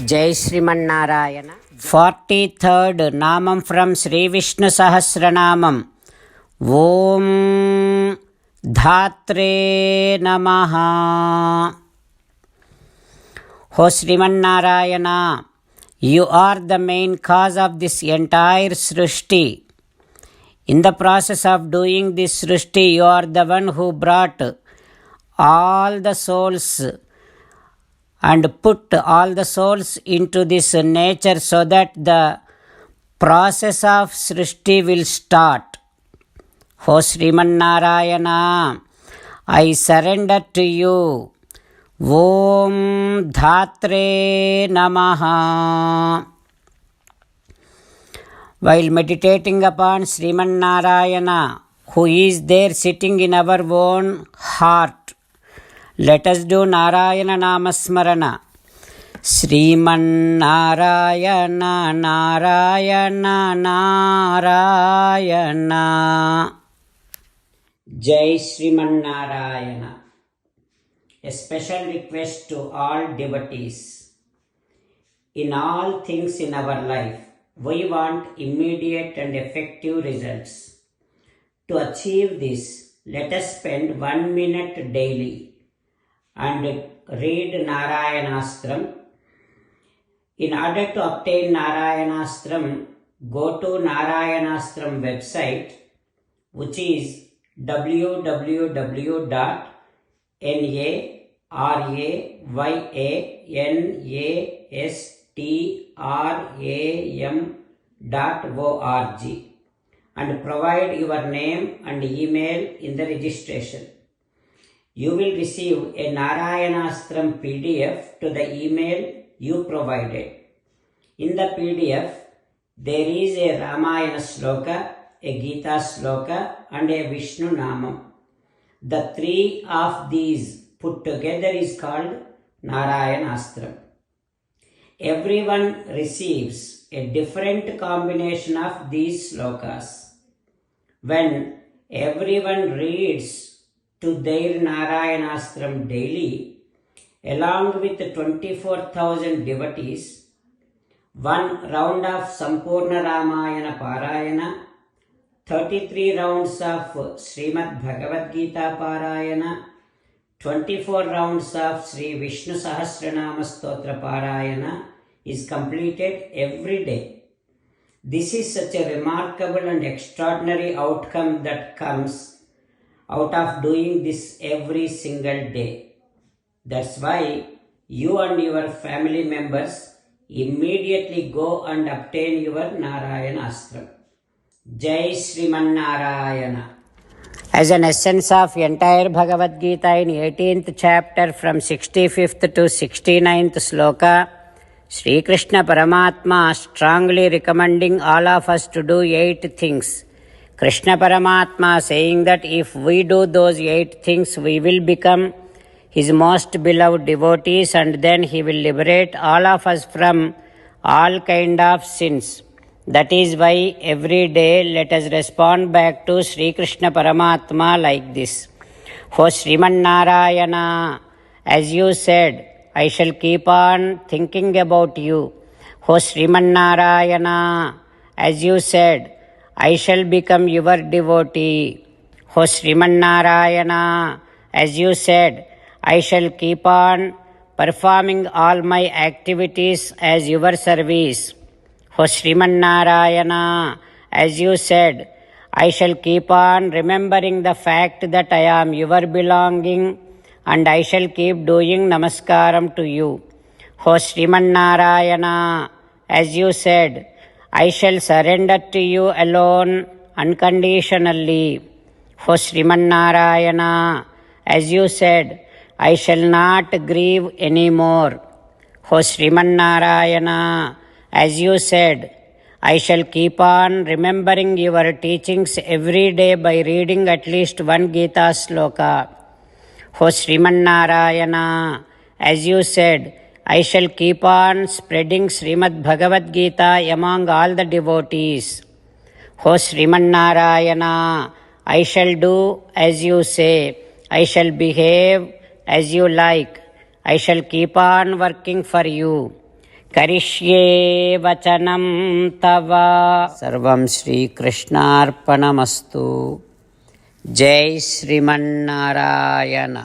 Jai Sriman 43rd Namam from Sri Vishnu Sahasranamam. Om Dhatre Namaha. O Sriman, you are the main cause of this entire Srishti. In the process of doing this Srishti, you are the one who brought all the souls and put all the souls into this nature so that the process of Srishti will start. O Sriman Narayana, I surrender to you. Om Dhatre Namaha. While meditating upon Sriman Narayana, who is there sitting in our own heart, let us do Narayana Namasmarana. Sriman Narayana Narayana Narayana. Jai Sriman Narayana. A special request to all devotees. In all things in our life, we want immediate and effective results. To achieve this, let us spend 1 minute daily and read Narayanastram. In order to obtain Narayanastram, go to Narayanastram website, which is www.narayanaastram.org and provide your name and email in the registration. You will receive a Narayanastram PDF to the email you provided. In the PDF, there is a Ramayana Sloka, a Gita Sloka and a Vishnu Namam. The three of these put together is called Narayanastram. Everyone receives a different combination of these slokas. When everyone reads to their Narayanastram daily, along with 24,000 devotees, one round of Sampurna Ramayana Parayana, 33 rounds of Srimad Bhagavad Gita Parayana, 24 rounds of Sri Vishnu Sahasranama Stotra Parayana is completed every day. This is such a remarkable and extraordinary outcome that comes out of doing this every single day. That's why you and your family members immediately go and obtain your Narayanastram. Jai Sriman Narayana. As an essence of entire Bhagavad Gita in 18th chapter from 65th to 69th sloka, Sri Krishna Paramatma strongly recommending all of us to do 8 things. Krishna Paramatma saying that if we do those 8 things, we will become His most beloved devotees and then He will liberate all of us from all kind of sins. That is why every day let us respond back to Sri Krishna Paramatma like this. O Sriman Narayana, as you said, I shall keep on thinking about you. O Sriman Narayana, as you said, I shall become your devotee. O Sriman Narayana, as you said, I shall keep on performing all my activities as your service. O Sriman Narayana, as you said, I shall keep on remembering the fact that I am your belonging and I shall keep doing namaskaram to you. O Sriman Narayana, as you said, I shall surrender to you alone unconditionally. O Sriman Narayana, as you said, I shall not grieve anymore. O Sriman Narayana, as you said, I shall keep on remembering your teachings every day by reading at least 1 Gita sloka. O Sriman Narayana, as you said, I shall keep on spreading Srimad Bhagavad Gita among all the devotees. O Sriman Narayana, I shall do as you say. I shall behave as you like. I shall keep on working for you. करिष्ये वचनं तव। सर्वं श्रीकृष्णार्पणमस्तु। जय श्रीमन्नारायण।